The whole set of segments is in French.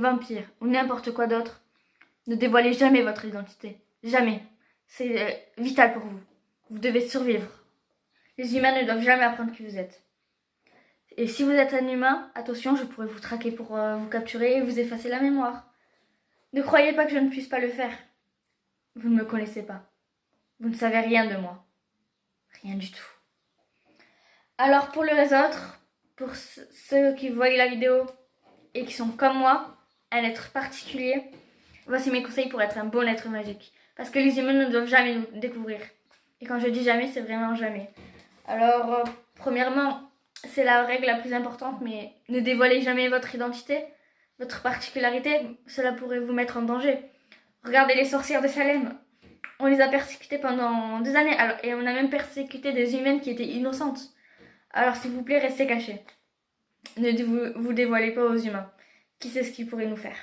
vampire ou n'importe quoi d'autre, ne dévoilez jamais votre identité. Jamais. C'est vital pour vous. Vous devez survivre. Les humains ne doivent jamais apprendre qui vous êtes. Et si vous êtes un humain, attention, je pourrais vous traquer pour vous capturer et vous effacer la mémoire. Ne croyez pas que je ne puisse pas le faire. Vous ne me connaissez pas. Vous ne savez rien de moi. Rien du tout. Alors pour les autres, pour ceux qui voient la vidéo et qui sont comme moi, un être particulier, voici mes conseils pour être un bon être magique. Parce que les humains ne doivent jamais nous découvrir. Et quand je dis jamais, c'est vraiment jamais. Alors, premièrement, c'est la règle la plus importante, mais ne dévoilez jamais votre identité, votre particularité, cela pourrait vous mettre en danger. Regardez les sorcières de Salem. On les a persécutées pendant des années, et on a même persécuté des humaines qui étaient innocentes. Alors s'il vous plaît, restez cachés. Ne vous dévoilez pas aux humains. Qui sait ce qu'ils pourraient nous faire?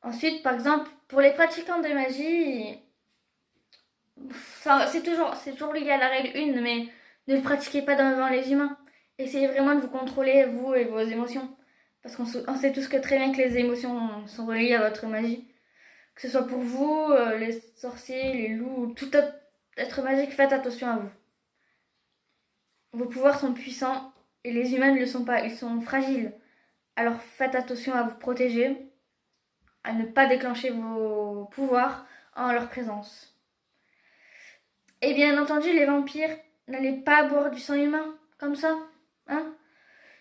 Ensuite, par exemple, pour les pratiquants de magie, c'est toujours lié à la règle 1, mais ne le pratiquez pas devant les humains. Essayez vraiment de vous contrôler, vous et vos émotions. Parce qu'on sait tous que très bien que les émotions sont reliées à votre magie. Que ce soit pour vous, les sorciers, les loups, tout être magique, faites attention à vous. Vos pouvoirs sont puissants et les humains ne le sont pas, ils sont fragiles. Alors faites attention à vous protéger, à ne pas déclencher vos pouvoirs en leur présence. Et bien entendu, les vampires, n'allez pas boire du sang humain, comme ça. Hein?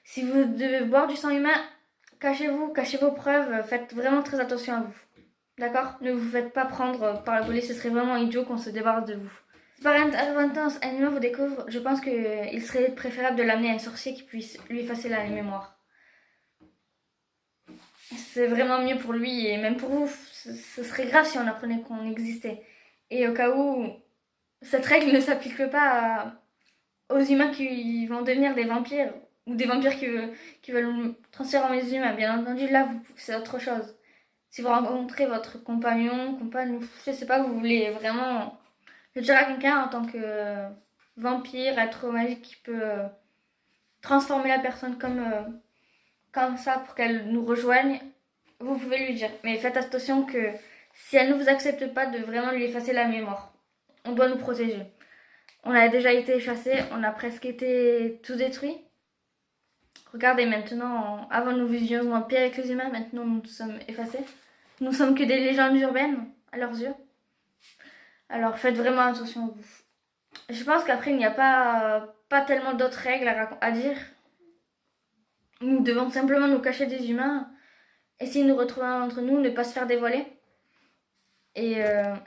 Si vous devez boire du sang humain, cachez-vous, cachez vos preuves, faites vraiment très attention à vous. D'accord? Ne vous faites pas prendre par la police, ce serait vraiment idiot qu'on se débarrasse de vous. Si par inadvertance un humain vous découvre, je pense qu'il serait préférable de l'amener à un sorcier qui puisse lui effacer la mémoire. C'est vraiment mieux pour lui et même pour vous. Ce serait grave si on apprenait qu'on existait. Et au cas où cette règle ne s'applique pas aux humains qui vont devenir des vampires ou des vampires qui veulent nous transformer en humains. Bien entendu, là, c'est autre chose. Si vous rencontrez votre compagnon, compagne, je sais pas, vous voulez vraiment le dire à quelqu'un en tant que vampire, être magique qui peut transformer la personne comme ça pour qu'elle nous rejoigne, vous pouvez lui dire. Mais faites attention que si elle ne vous accepte pas, de vraiment lui effacer la mémoire. On doit nous protéger. On a déjà été chassés, on a presque été tout détruit. Regardez maintenant, avant nous visions vampires avec les humains, maintenant nous sommes effacés. Nous sommes que des légendes urbaines à leurs yeux. Alors faites vraiment attention à vous. Je pense qu'après il n'y a pas tellement d'autres règles à dire. Nous devons simplement nous cacher des humains, essayer de nous retrouver entre nous, ne pas se faire dévoiler. Et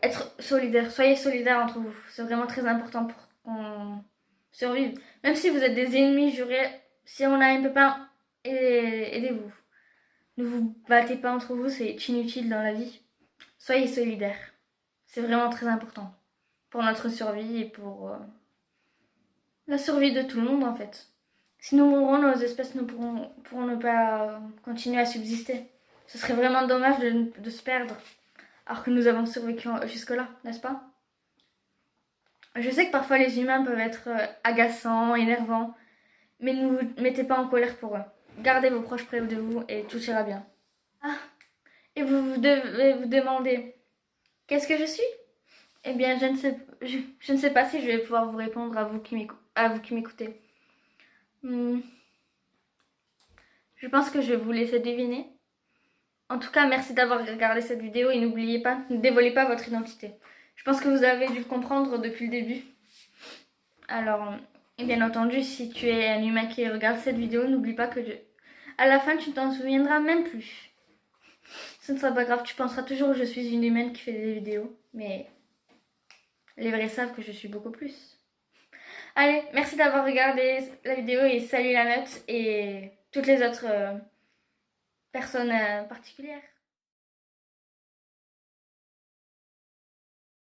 être solidaires. Soyez solidaires entre vous. C'est vraiment très important pour qu'on survive. Même si vous êtes des ennemis jurés, si on a un pépin, aidez-vous. Ne vous battez pas entre vous, c'est inutile dans la vie. Soyez solidaires. C'est vraiment très important. Pour notre survie et pour la survie de tout le monde en fait. Si nous mourrons, nos espèces ne pourront ne pas continuer à subsister. Ce serait vraiment dommage de se perdre. Alors que nous avons survécu jusque-là, n'est-ce pas? Je sais que parfois les humains peuvent être agaçants, énervants, mais ne vous mettez pas en colère pour eux. Gardez vos proches près de vous et tout ira bien. Ah, et vous devez vous demander, qu'est-ce que je suis? Eh bien, je ne sais pas si je vais pouvoir vous répondre à vous qui m'écoutez. Je pense que je vais vous laisser deviner. En tout cas, merci d'avoir regardé cette vidéo et n'oubliez pas, ne dévoilez pas votre identité. Je pense que vous avez dû le comprendre depuis le début. Alors, bien entendu, si tu es un humain qui regarde cette vidéo, n'oublie pas que à la fin, tu ne t'en souviendras même plus. Ce ne sera pas grave, tu penseras toujours que je suis une humaine qui fait des vidéos, mais les vrais savent que je suis beaucoup plus. Allez, merci d'avoir regardé la vidéo et salut la meute et toutes les autres personnes particulières.